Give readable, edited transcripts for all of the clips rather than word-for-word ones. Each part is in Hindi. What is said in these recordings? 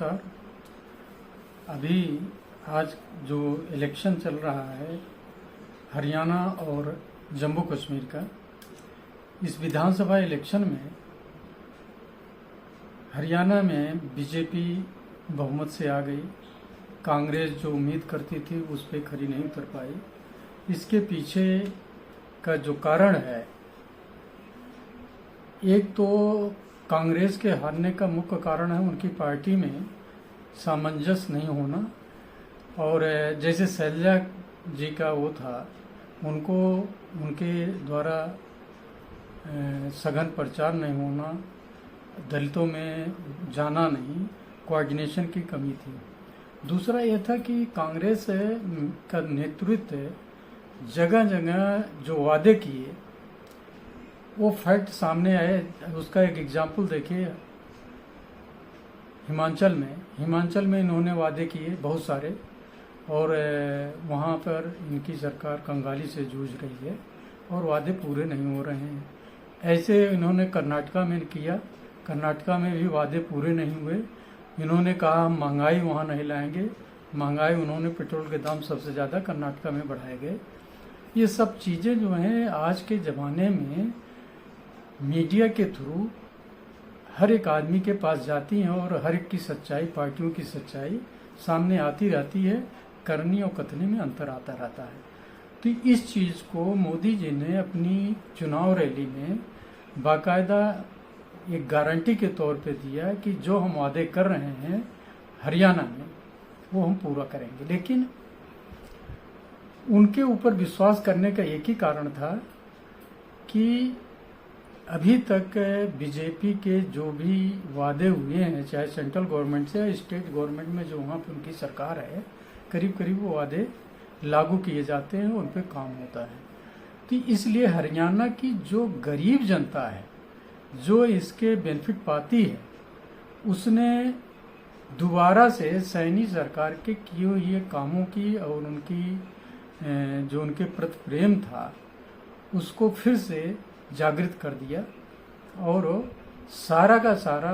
नमस्कार। अभी आज जो इलेक्शन चल रहा है हरियाणा और जम्मू कश्मीर का, इस विधानसभा इलेक्शन में हरियाणा में बीजेपी बहुमत से आ गई। कांग्रेस जो उम्मीद करती थी उस पर खरी नहीं उतर पाई। इसके पीछे का जो कारण है, एक तो कांग्रेस के हारने का मुख्य कारण है उनकी पार्टी में सामंजस्य नहीं होना, और जैसे शैलजा जी का वो था, उनको उनके द्वारा सघन प्रचार नहीं होना, दलितों में जाना नहीं, कोऑर्डिनेशन की कमी थी। दूसरा यह था कि कांग्रेस का नेतृत्व जगह जगह जो वादे किए वो फैक्ट सामने आए। उसका एक एग्जाम्पल देखिए, हिमाचल में इन्होंने वादे किए बहुत सारे, और वहाँ पर इनकी सरकार कंगाली से जूझ रही है और वादे पूरे नहीं हो रहे हैं। ऐसे इन्होंने कर्नाटका में किया, कर्नाटका में भी वादे पूरे नहीं हुए। इन्होंने कहा हम महंगाई वहाँ नहीं लाएंगे, महंगाई उन्होंने पेट्रोल के दाम सबसे ज़्यादा कर्नाटका में बढ़ाए गए। ये सब चीज़ें जो हैं आज के ज़माने में मीडिया के थ्रू हर एक आदमी के पास जाती हैं और हर एक की सच्चाई, पार्टियों की सच्चाई सामने आती रहती है। करनी और कथनी में अंतर आता रहता है। तो इस चीज़ को मोदी जी ने अपनी चुनाव रैली में बाकायदा एक गारंटी के तौर पे दिया कि जो हम वादे कर रहे हैं हरियाणा में वो हम पूरा करेंगे। लेकिन उनके ऊपर विश्वास करने का एक ही कारण था कि अभी तक बीजेपी के जो भी वादे हुए हैं, चाहे सेंट्रल गवर्नमेंट से या स्टेट गवर्नमेंट में जो वहाँ पे उनकी सरकार है, करीब करीब वो वादे लागू किए जाते हैं, उन पे काम होता है। तो इसलिए हरियाणा की जो गरीब जनता है, जो इसके बेनिफिट पाती है, उसने दोबारा से सैनी सरकार के किए हुए कामों की और उनकी जो उनके प्रति प्रेम था उसको फिर से जागृत कर दिया, और सारा का सारा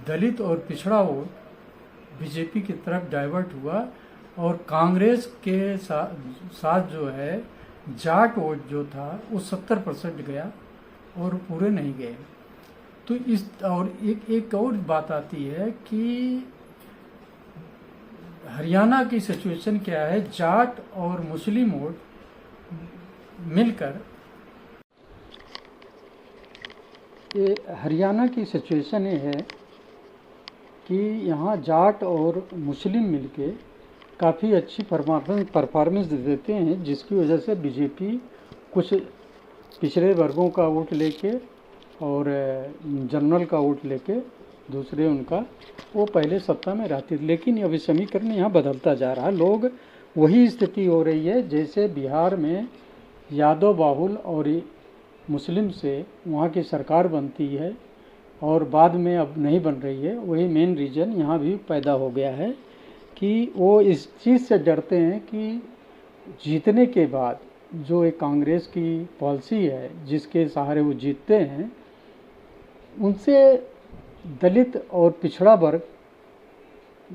दलित और पिछड़ा वोट बीजेपी की तरफ डाइवर्ट हुआ, और कांग्रेस के साथ जो है जाट वोट जो था वो 70% गया और पूरे नहीं गए। तो इस और एक और बात आती है कि हरियाणा की सिचुएशन क्या है, जाट और मुस्लिम वोट मिलकर, ये हरियाणा की सिचुएशन ये है कि यहाँ जाट और मुस्लिम मिलके काफ़ी अच्छी परफॉर्मेंस देते हैं, जिसकी वजह से बीजेपी कुछ पिछड़े वर्गों का वोट लेके और जनरल का वोट लेके दूसरे उनका वो पहले सत्ता में रहती थी। लेकिन अभी समीकरण यहाँ बदलता जा रहा है। लोग वही स्थिति हो रही है जैसे बिहार में यादव बाहुल और मुस्लिम से वहाँ की सरकार बनती है और बाद में अब नहीं बन रही है। वही मेन रीज़न यहाँ भी पैदा हो गया है कि वो इस चीज़ से डरते हैं कि जीतने के बाद जो एक कांग्रेस की पॉलिसी है जिसके सहारे वो जीतते हैं, उनसे दलित और पिछड़ा वर्ग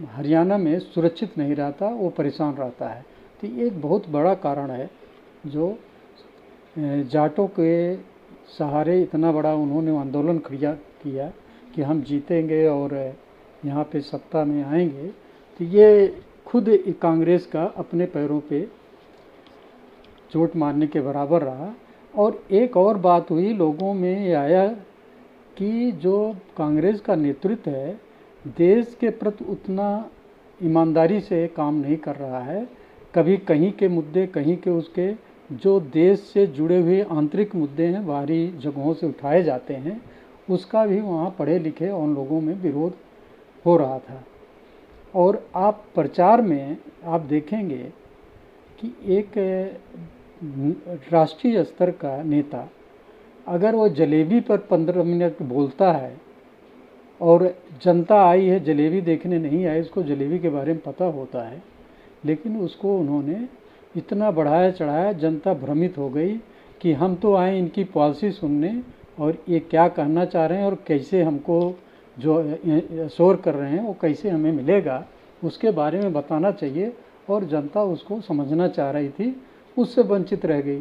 हरियाणा में सुरक्षित नहीं रहता, वो परेशान रहता है। तो ये एक बहुत बड़ा कारण है जो जाटों के सहारे इतना बड़ा उन्होंने आंदोलन किया कि हम जीतेंगे और यहाँ पे सत्ता में आएंगे। तो ये खुद कांग्रेस का अपने पैरों पे चोट मारने के बराबर रहा। और एक और बात हुई, लोगों में आया कि जो कांग्रेस का नेतृत्व है देश के प्रति उतना ईमानदारी से काम नहीं कर रहा है। कभी कहीं के मुद्दे, कहीं के उसके जो देश से जुड़े हुए आंतरिक मुद्दे हैं बाहरी जगहों से उठाए जाते हैं, उसका भी वहाँ पढ़े लिखे उन लोगों में विरोध हो रहा था। और आप प्रचार में आप देखेंगे कि एक राष्ट्रीय स्तर का नेता अगर वो जलेबी पर 15 मिनट बोलता है और जनता आई है जलेबी देखने नहीं आई, उसको जलेबी के बारे में पता होता है, लेकिन उसको उन्होंने इतना बढ़ाया चढ़ाया, जनता भ्रमित हो गई कि हम तो आए इनकी पॉलिसी सुनने और ये क्या कहना चाह रहे हैं और कैसे हमको जो शोर कर रहे हैं वो कैसे हमें मिलेगा, उसके बारे में बताना चाहिए, और जनता उसको समझना चाह रही थी, उससे वंचित रह गई।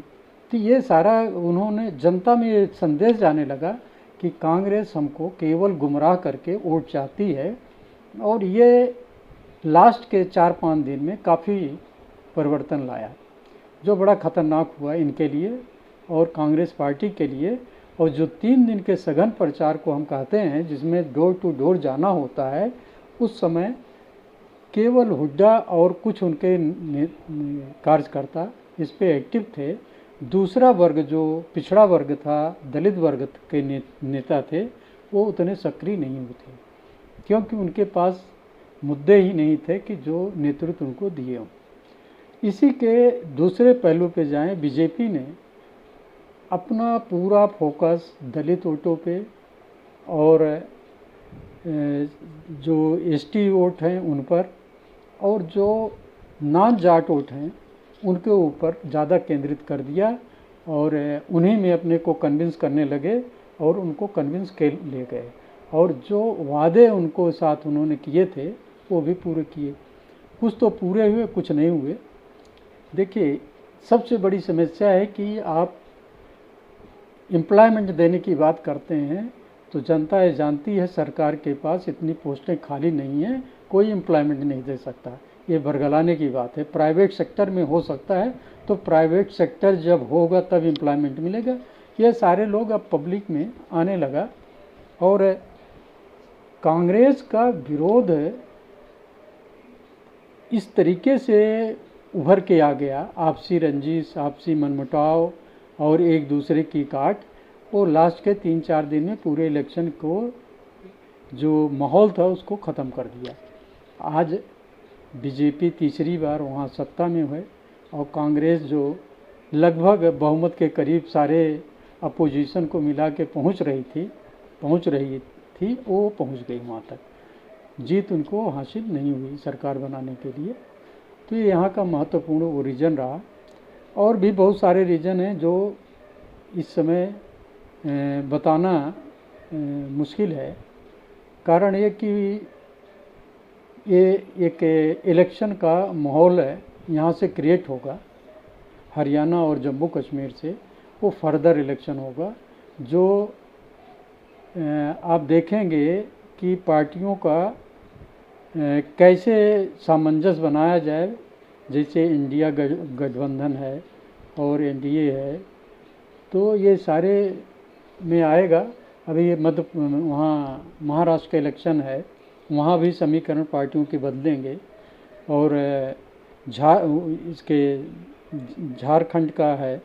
तो ये सारा उन्होंने जनता में ये संदेश जाने लगा कि कांग्रेस हमको केवल गुमराह करके वोट चाहती है, और ये लास्ट के 4-5 दिन में काफ़ी परिवर्तन लाया, जो बड़ा खतरनाक हुआ इनके लिए और कांग्रेस पार्टी के लिए। और जो 3 दिन के सघन प्रचार को हम कहते हैं, जिसमें डोर टू डोर जाना होता है, उस समय केवल हुड्डा और कुछ उनके कार्यकर्ता इस पे एक्टिव थे। दूसरा वर्ग जो पिछड़ा वर्ग था, दलित वर्ग के नेता थे, वो उतने सक्रिय नहीं होते, क्योंकि उनके पास मुद्दे ही नहीं थे कि जो नेतृत्व उनको दिए हों। इसी के दूसरे पहलू पे जाएं, बीजेपी ने अपना पूरा फोकस दलित वोटों पे और जो एसटी वोट हैं उन पर, और जो नॉन जाट वोट हैं उनके ऊपर ज़्यादा केंद्रित कर दिया, और उन्हीं में अपने को कन्विंस करने लगे और उनको कन्विंस के ले गए, और जो वादे उनको साथ उन्होंने किए थे वो भी पूरे किए। कुछ तो पूरे हुए, कुछ नहीं हुए। देखिए, सबसे बड़ी समस्या है कि आप एम्प्लॉयमेंट देने की बात करते हैं तो जनता ये जानती है सरकार के पास इतनी पोस्टें खाली नहीं हैं, कोई एम्प्लॉयमेंट नहीं दे सकता। ये बरगलाने की बात है। प्राइवेट सेक्टर में हो सकता है, तो प्राइवेट सेक्टर जब होगा तब एम्प्लॉयमेंट मिलेगा। ये सारे लोग अब पब्लिक में आने लगा, और कांग्रेस का विरोध इस तरीके से उभर के आ गया, आपसी रंजिश, आपसी मनमुटाव और एक दूसरे की काट, वो लास्ट के 3-4 दिन में पूरे इलेक्शन को जो माहौल था उसको ख़त्म कर दिया। आज बीजेपी तीसरी बार वहाँ सत्ता में हुए, और कांग्रेस जो लगभग बहुमत के करीब सारे अपोजिशन को मिला के पहुँच रही थी वो पहुँच गई वहाँ तक। जीत उनको हासिल नहीं हुई सरकार बनाने के लिए। तो ये यहाँ का महत्वपूर्ण वो रीजन रहा। और भी बहुत सारे रीजन हैं जो इस समय बताना मुश्किल है। कारण ये कि ये एक इलेक्शन का माहौल है यहाँ से क्रिएट होगा, हरियाणा और जम्मू कश्मीर से वो फर्दर इलेक्शन होगा, जो आप देखेंगे कि पार्टियों का कैसे सामंजस्य बनाया जाए। जैसे इंडिया गठबंधन है और एनडीए है, तो ये सारे में आएगा। अभी ये वहाँ महाराष्ट्र का इलेक्शन है, वहाँ भी समीकरण पार्टियों के बदलेंगे, और इसके झारखंड का है,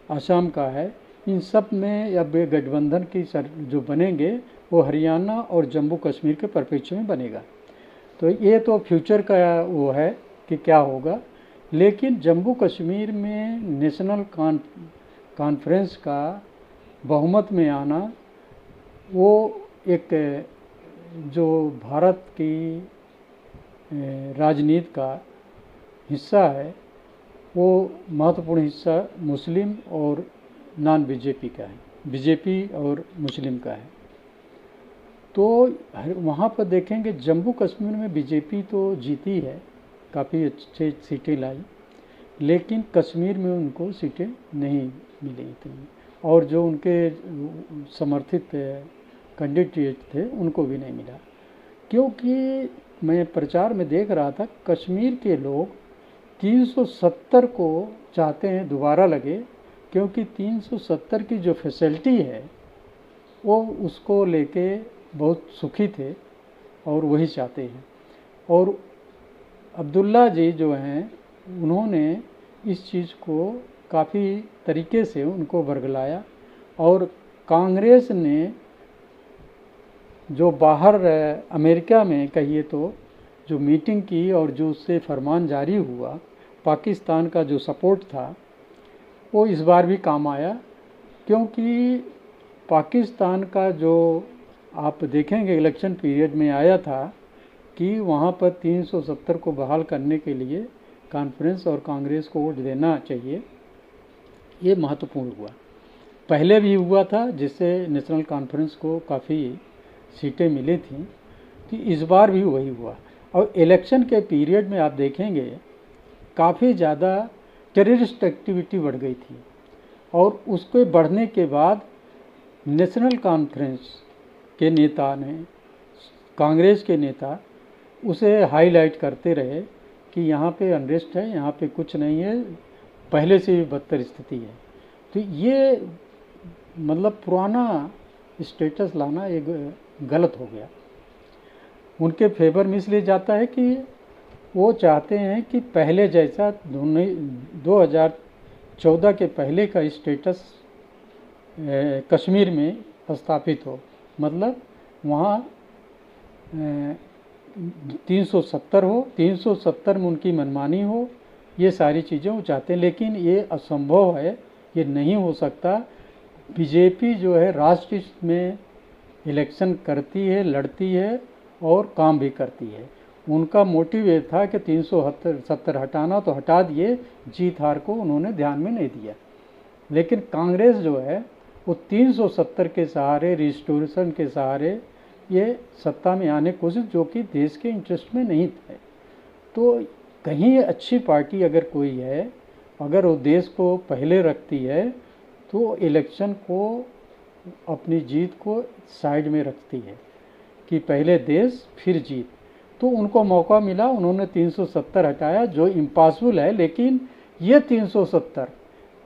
असम का है, इन सब में अब गठबंधन की जो बनेंगे वो हरियाणा और जम्मू कश्मीर के परिप्रेक्ष्य में बनेगा। तो ये तो फ्यूचर का वो है कि क्या होगा। लेकिन जम्मू कश्मीर में नेशनल कॉन्फ्रेंस का बहुमत में आना, वो एक जो भारत की राजनीति का हिस्सा है, वो महत्वपूर्ण हिस्सा मुस्लिम और नॉन बीजेपी का है, बीजेपी और मुस्लिम का है। तो वहाँ पर देखेंगे जम्मू कश्मीर में बीजेपी तो जीती है, काफ़ी अच्छे सीटें लाई, लेकिन कश्मीर में उनको सीटें नहीं मिली इतनी, और जो उनके समर्थित कैंडिडेट थे उनको भी नहीं मिला। क्योंकि मैं प्रचार में देख रहा था कश्मीर के लोग 370 को चाहते हैं दोबारा लगे, क्योंकि 370 की जो फैसिलिटी है वो उसको लेके बहुत सुखी थे और वही चाहते हैं। और अब्दुल्ला जी जो हैं, उन्होंने इस चीज़ को काफ़ी तरीके से उनको बरगलाया, और कांग्रेस ने जो बाहर अमेरिका में कहिए तो जो मीटिंग की और जो उससे फरमान जारी हुआ, पाकिस्तान का जो सपोर्ट था वो इस बार भी काम आया। क्योंकि पाकिस्तान का जो आप देखेंगे इलेक्शन पीरियड में आया था कि वहाँ पर 370 को बहाल करने के लिए कॉन्फ्रेंस और कांग्रेस को वोट देना चाहिए। ये महत्वपूर्ण हुआ, पहले भी हुआ था, जिससे नेशनल कॉन्फ्रेंस को काफ़ी सीटें मिली थी, तो इस बार भी वही हुआ। और इलेक्शन के पीरियड में आप देखेंगे काफ़ी ज़्यादा टेररिस्ट एक्टिविटी बढ़ गई थी, और उसके बढ़ने के बाद नेशनल कॉन्फ्रेंस के नेता ने, कांग्रेस के नेता उसे हाईलाइट करते रहे कि यहाँ पे अनरेस्ट है, यहाँ पे कुछ नहीं है, पहले से भी बदतर स्थिति है। तो ये मतलब पुराना स्टेटस लाना एक गलत हो गया। उनके फेवर में इसलिए जाता है कि वो चाहते हैं कि पहले जैसा 2014 के पहले का स्टेटस कश्मीर में स्थापित हो। मतलब वहाँ 370 हो, 370 में उनकी मनमानी हो, ये सारी चीज़ें वो चाहते हैं। लेकिन ये असंभव है, ये नहीं हो सकता। बीजेपी जो है राष्ट्र में इलेक्शन करती है, लड़ती है और काम भी करती है। उनका मोटिव ये था कि 370 हटाना, तो हटा दिए, जीत हार को उन्होंने ध्यान में नहीं दिया। लेकिन कांग्रेस जो है वो 370 के सहारे, रिस्टोरेशन के सहारे ये सत्ता में आने की कोशिश, जो कि देश के इंटरेस्ट में नहीं थे। तो कहीं अच्छी पार्टी अगर कोई है, अगर वो देश को पहले रखती है, तो इलेक्शन को, अपनी जीत को साइड में रखती है कि पहले देश फिर जीत। तो उनको मौका मिला, उन्होंने 370 हटाया, जो इम्पॉसिबल है। लेकिन ये 370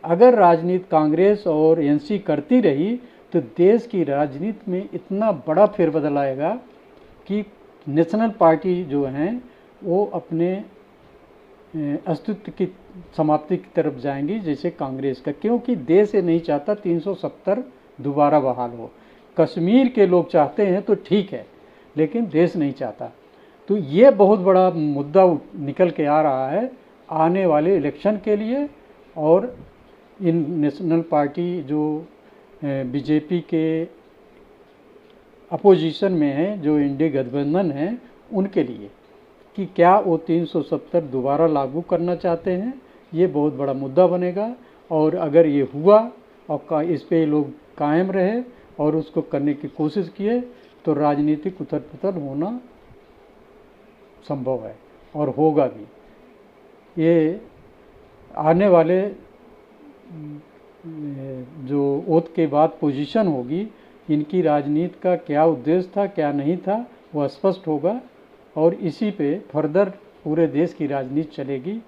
अगर राजनीति कांग्रेस और एनसी करती रही तो देश की राजनीति में इतना बड़ा फेरबदल आएगा कि नेशनल पार्टी जो हैं वो अपने अस्तित्व की समाप्ति की तरफ जाएंगी, जैसे कांग्रेस का। क्योंकि देश ये नहीं चाहता 370 दोबारा बहाल हो। कश्मीर के लोग चाहते हैं तो ठीक है, लेकिन देश नहीं चाहता। तो ये बहुत बड़ा मुद्दा निकल के आ रहा है आने वाले इलेक्शन के लिए। और इन नेशनल पार्टी जो बीजेपी के अपोजिशन में है, जो इंडिया गठबंधन है, उनके लिए कि क्या वो 370 दोबारा लागू करना चाहते हैं, ये बहुत बड़ा मुद्दा बनेगा। और अगर ये हुआ और इस पे लोग कायम रहे और उसको करने की कोशिश किए, तो राजनीतिक उथल पुथल होना संभव है और होगा भी। ये आने वाले जो ओथ के बाद पोजीशन होगी, इनकी राजनीति का क्या उद्देश्य था, क्या नहीं था, वह स्पष्ट होगा। और इसी पे फर्दर पूरे देश की राजनीति चलेगी।